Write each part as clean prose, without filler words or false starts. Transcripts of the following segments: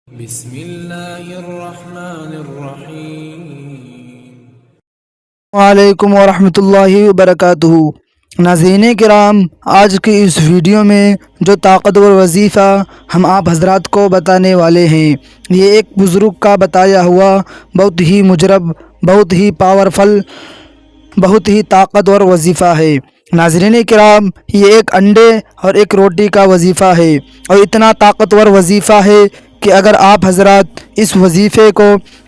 بسم اللہ الرحمن الرحیم۔ وعلیکم ورحمۃ اللہ وبرکاتہ۔ ناظرین کرام، آج کی اس ویڈیو میں جو طاقتور وظیفہ ہم آپ حضرات کو بتانے والے ہیں، یہ ایک بزرگ کا بتایا ہوا بہت ہی مجرب، بہت ہی پاورفل، بہت ہی طاقتور وظیفہ ہے۔ ناظرین کرام، یہ ایک انڈے اور ایک روٹی کا وظیفہ ہے، اور اتنا طاقتور وظیفہ ہے کہ اگر آپ حضرات اس وظیفے کو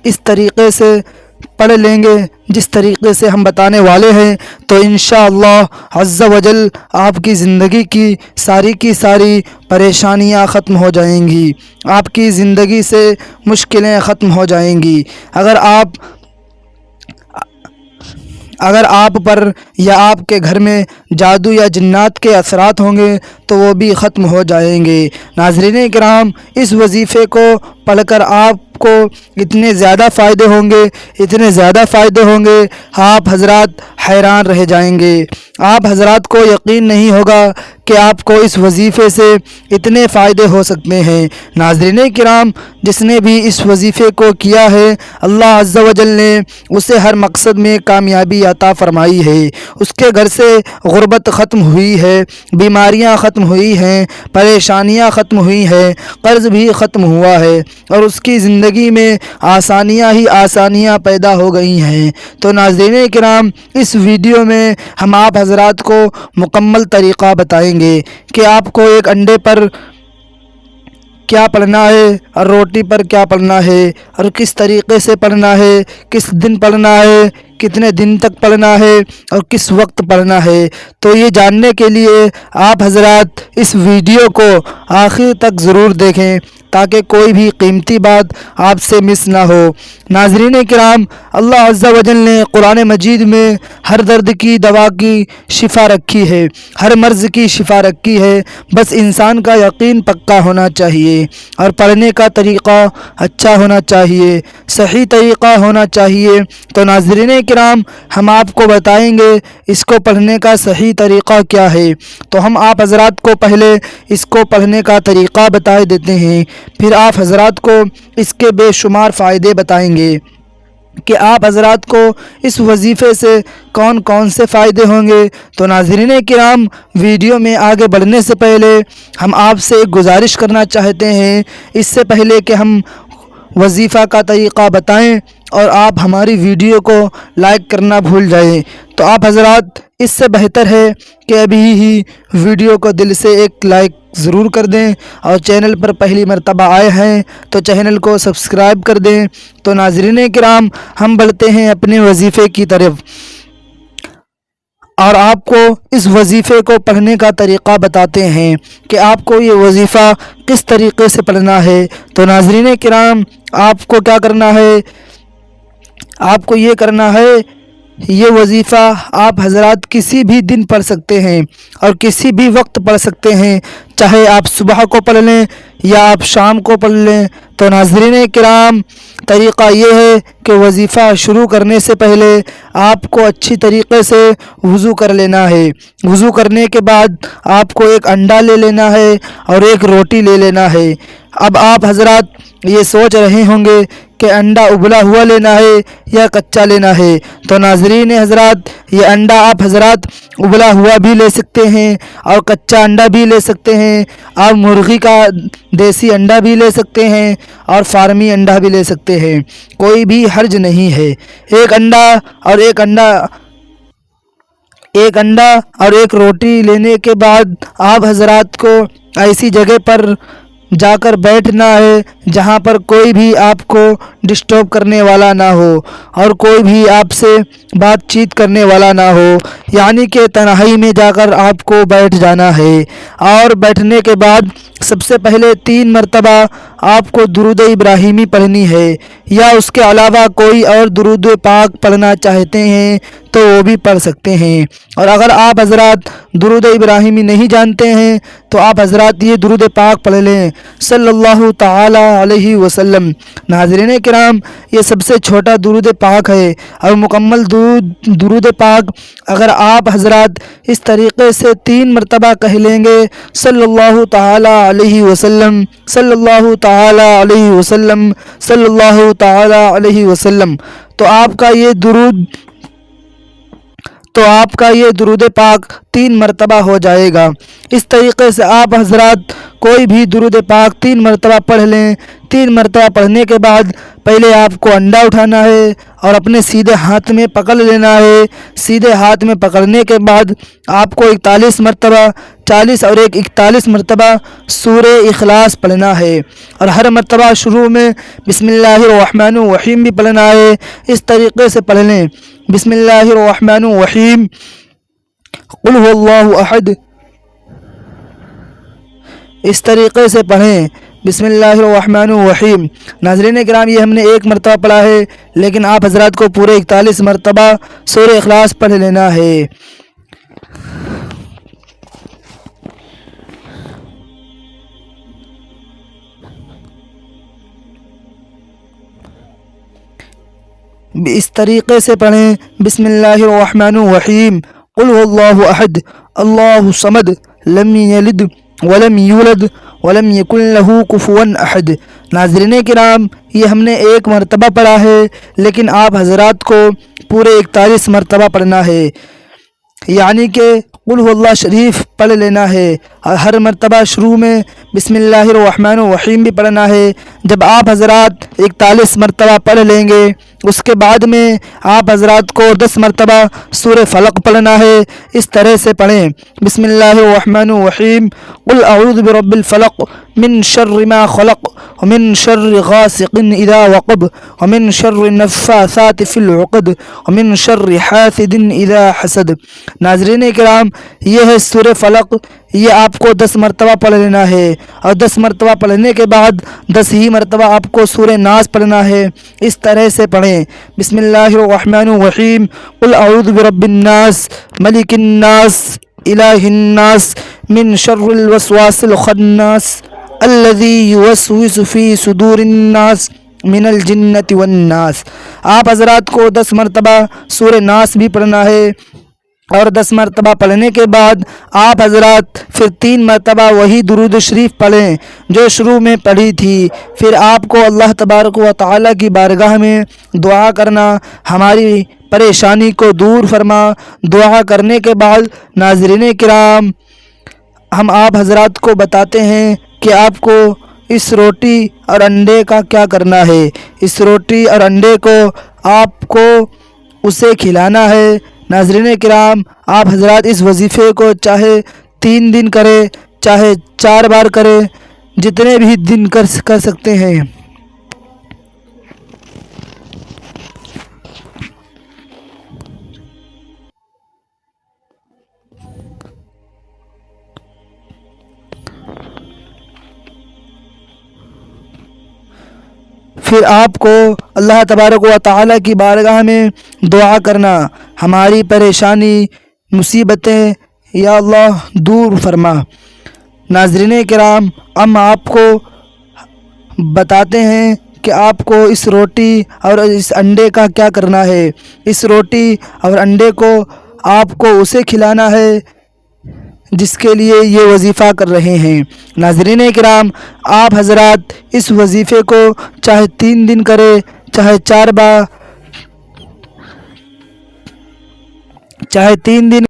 اس طریقے سے پڑھ لیں گے جس طریقے سے ہم بتانے والے ہیں، تو انشاءاللہ عز و جل آپ کی زندگی کی ساری پریشانیاں ختم ہو جائیں گی، آپ کی زندگی سے مشکلیں ختم ہو جائیں گی۔ اگر آپ پر یا آپ کے گھر میں جادو یا جنات کے اثرات ہوں گے تو وہ بھی ختم ہو جائیں گے۔ ناظرین کرام، اس وظیفے کو پڑھ کر آپ کو اتنے زیادہ فائدے ہوں گے، آپ حضرات حیران رہ جائیں گے۔ آپ حضرات کو یقین نہیں ہوگا کہ آپ کو اس وظیفے سے اتنے فائدے ہو سکتے ہیں۔ ناظرین کرام، جس نے بھی اس وظیفے کو کیا ہے، اللہ عز و جل نے اسے ہر مقصد میں کامیابی عطا فرمائی ہے۔ اس کے گھر سے غربت ختم ہوئی ہے، بیماریاں ختم ہوئی ہیں، پریشانیاں ختم ہوئی ہیں، قرض بھی ختم ہوا ہے، اور اس کی زندگی میں آسانیاں ہی آسانیاں پیدا ہو گئی ہیں۔ تو ناظرین کرام، اس ویڈیو میں ہم آپ حضرات کو مکمل طریقہ بتائیں گے کہ آپ کو ایک انڈے پر کیا پڑھنا ہے اور روٹی پر کیا پڑھنا ہے، اور کس طریقے سے پڑھنا ہے، کس دن پڑھنا ہے، کتنے دن تک پڑھنا ہے، اور کس وقت پڑھنا ہے۔ تو یہ جاننے کے لیے آپ حضرات اس ویڈیو کو آخر تک ضرور دیکھیں تاکہ کوئی بھی قیمتی بات آپ سے مس نہ ہو۔ ناظرین کرام، اللہ عز و جل نے قرآن مجید میں ہر درد کی دوا کی شفا رکھی ہے، ہر مرض کی شفا رکھی ہے، بس انسان کا یقین پکا ہونا چاہیے، اور پڑھنے کا طریقہ اچھا ہونا چاہیے، صحیح طریقہ ہونا چاہیے۔ تو ناظرین کرام، ہم آپ کو بتائیں گے اس کو پڑھنے کا صحیح طریقہ کیا ہے۔ تو ہم آپ حضرات کو پہلے اس کو پڑھنے کا طریقہ بتا دیتے ہیں، پھر آپ حضرات کو اس کے بے شمار فائدے بتائیں گے کہ آپ حضرات کو اس وظیفے سے کون کون سے فائدے ہوں گے۔ تو ناظرین کرام، ویڈیو میں آگے بڑھنے سے پہلے ہم آپ سے ایک گزارش کرنا چاہتے ہیں، اس سے پہلے کہ ہم وظیفہ کا طریقہ بتائیں اور آپ ہماری ویڈیو کو لائک کرنا بھول جائیں، تو آپ حضرات اس سے بہتر ہے کہ ابھی ہی ویڈیو کو دل سے ایک لائک ضرور کر دیں، اور چینل پر پہلی مرتبہ آئے ہیں تو چینل کو سبسکرائب کر دیں۔ تو ناظرین کرام، ہم بڑھتے ہیں اپنے وظیفے کی طرف، اور آپ کو اس وظیفے کو پڑھنے کا طریقہ بتاتے ہیں کہ آپ کو یہ وظیفہ کس طریقے سے پڑھنا ہے۔ تو ناظرین کرام، آپ کو کیا کرنا ہے، آپ کو یہ کرنا ہے، یہ وظیفہ آپ حضرات کسی بھی دن پڑھ سکتے ہیں اور کسی بھی وقت پڑھ سکتے ہیں، چاہے آپ صبح کو پڑھ لیں یا آپ شام کو پڑھ لیں۔ تو ناظرین کرام، طریقہ یہ ہے کہ وظیفہ شروع کرنے سے پہلے آپ کو اچھی طریقے سے وضو کر لینا ہے۔ وضو کرنے کے بعد آپ کو ایک انڈا لے لینا ہے اور ایک روٹی لے لینا ہے۔ اب آپ حضرات یہ سوچ رہے ہوں گے کہ انڈا ابلا ہوا لینا ہے یا کچا لینا ہے۔ تو ناظرین حضرات، یہ انڈا آپ حضرات ابلا ہوا بھی لے سکتے ہیں اور کچا انڈا بھی لے سکتے ہیں، اور مرغی کا دیسی انڈا بھی لے سکتے ہیں اور فارمی انڈا بھی لے سکتے ہیں، کوئی بھی حرج نہیں ہے۔ ایک انڈا اور ایک روٹی لینے کے بعد آپ حضرات کو ایسی جگہ پر جا کر بیٹھنا ہے جہاں پر کوئی بھی آپ کو ڈسٹرب کرنے والا نہ ہو اور کوئی بھی آپ سے بات چیت کرنے والا نہ ہو، یعنی کہ تنہائی میں جا کر آپ کو بیٹھ جانا ہے۔ اور بیٹھنے کے بعد سب سے پہلے 3 مرتبہ آپ کو درود ابراہیمی پڑھنی ہے، یا اس کے علاوہ کوئی اور درود پاک پڑھنا چاہتے ہیں تو وہ بھی پڑھ سکتے ہیں۔ اور اگر آپ حضرات درود ابراہیمی نہیں جانتے ہیں تو آپ حضرات یہ درود پاک پڑھ لیں، صلی اللہ تعالی علیہ وسلم۔ ناظرین کرام، یہ سب سے چھوٹا درود پاک ہے، اور مکمل درود پاک اگر آپ حضرات اس طریقے سے 3 مرتبہ کہہ لیں گے، صلی اللہ تعالی علیہ وسلم، صلی اللہ تعالی علیہ وسلم صلی اللہ تعالی علیہ وسلم تو آپ کا یہ درود پاک 3 مرتبہ ہو جائے گا۔ اس طریقے سے آپ حضرات کوئی بھی درود پاک 3 مرتبہ پڑھ لیں۔ 3 مرتبہ پڑھنے کے بعد پہلے آپ کو انڈا اٹھانا ہے اور اپنے سیدھے ہاتھ میں پکڑ لینا ہے۔ سیدھے ہاتھ میں پکڑنے کے بعد آپ کو 41 مرتبہ 40 اور 41 مرتبہ سورہ اخلاص پڑھنا ہے، اور ہر مرتبہ شروع میں بسم اللہ الرحمن الرحیم بھی پڑھنا ہے۔ اس طریقے سے پڑھ لیں، بسم اللہ الرحمن الرحیم، قل هو اللہ احد، اس طریقے سے پڑھیں، بسم اللہ الرحمن الرحیم۔ ناظرین کرام، یہ ہم نے 1 مرتبہ پڑھا ہے، لیکن آپ حضرات کو پورے 41 مرتبہ سورہ اخلاص پڑھ لینا ہے۔ اس طریقے سے پڑھیں، بسم اللہ الرحمن الرحیم، قل هو اللہ احد اللہ الصمد لم یلد ولم یولد ولم یکن لہ کفوا احد۔ ناظرین کرام، یہ ہم نے 1 مرتبہ پڑھا ہے، لیکن آپ حضرات کو پورے 41 مرتبہ پڑھنا ہے، یعنی کہ قل هو اللہ شریف پڑھ لینا ہے، اور ہر مرتبہ شروع میں بسم اللہ الرحمن الرحیم بھی پڑھنا ہے۔ جب آپ حضرات 41 مرتبہ پڑھ لیں گے، اس کے بعد میں آپ حضرات کو 10 مرتبہ سورہ فلق پڑھنا ہے۔ اس طرح سے پڑھیں، بسم اللہ الرحمن الرحیم، قل اعوذ برب الفلق من شر ما خلق ومن شر غاسق اذا وقب ومن شر النفاثات في العقد ومن شر حاسد اذا حسد۔ ناظرین کرام، یہ ہے سورہ فلق، یہ آپ کو 10 مرتبہ پڑھ لینا ہے، اور 10 مرتبہ پڑھنے کے بعد 10 ہی مرتبہ آپ کو سورہ ناس پڑھنا ہے۔ اس طرح سے پڑھیں، بسم اللہ الرحمن الرحیم، قل اعوذ برب الناس ملک الناس الہ الناس من شر الوسواس الخناس الذی یوسوس فی صدور الناس من الجنۃ والناس۔ آپ حضرات کو 10 مرتبہ سورہ ناس بھی پڑھنا ہے، اور 10 مرتبہ پڑھنے کے بعد آپ حضرات پھر 3 مرتبہ وہی درود شریف پڑھیں جو شروع میں پڑھی تھی۔ پھر آپ کو اللہ تبارک و تعالی کی بارگاہ میں دعا کرنا، ہماری پریشانی کو دور فرما۔ دعا کرنے کے بعد ناظرین کرام، ہم آپ حضرات کو بتاتے ہیں کہ آپ کو اس روٹی اور انڈے کا کیا کرنا ہے۔ اس روٹی اور انڈے کو آپ کو اسے کھلانا ہے۔ ناظرین کرام، آپ حضرات اس وظیفے کو چاہے 3 دن کرے، چاہے 4 بار کرے، جتنے بھی دن کر سکتے ہیں۔ پھر آپ کو اللہ تبارک و تعالی کی بارگاہ میں دعا کرنا، ہماری پریشانی مصیبتیں یا اللہ دور فرما۔ ناظرین کرام، ہم آپ کو بتاتے ہیں کہ آپ کو اس روٹی اور اس انڈے کا کیا کرنا ہے۔ اس روٹی اور انڈے کو آپ کو اسے کھلانا ہے جس کے لیے یہ وظیفہ کر رہے ہیں۔ ناظرین کرام، آپ حضرات اس وظیفے کو چاہے 3 دن کرے، چاہے 4 بار، چاہے 3 دن،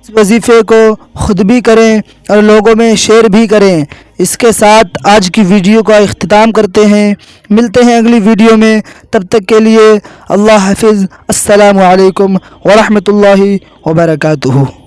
اس وظیفے کو خود بھی کریں اور لوگوں میں شیئر بھی کریں۔ اس کے ساتھ آج کی ویڈیو کا اختتام کرتے ہیں، ملتے ہیں اگلی ویڈیو میں، تب تک کے لیے اللہ حافظ، السلام علیکم ورحمۃ اللہ وبرکاتہ۔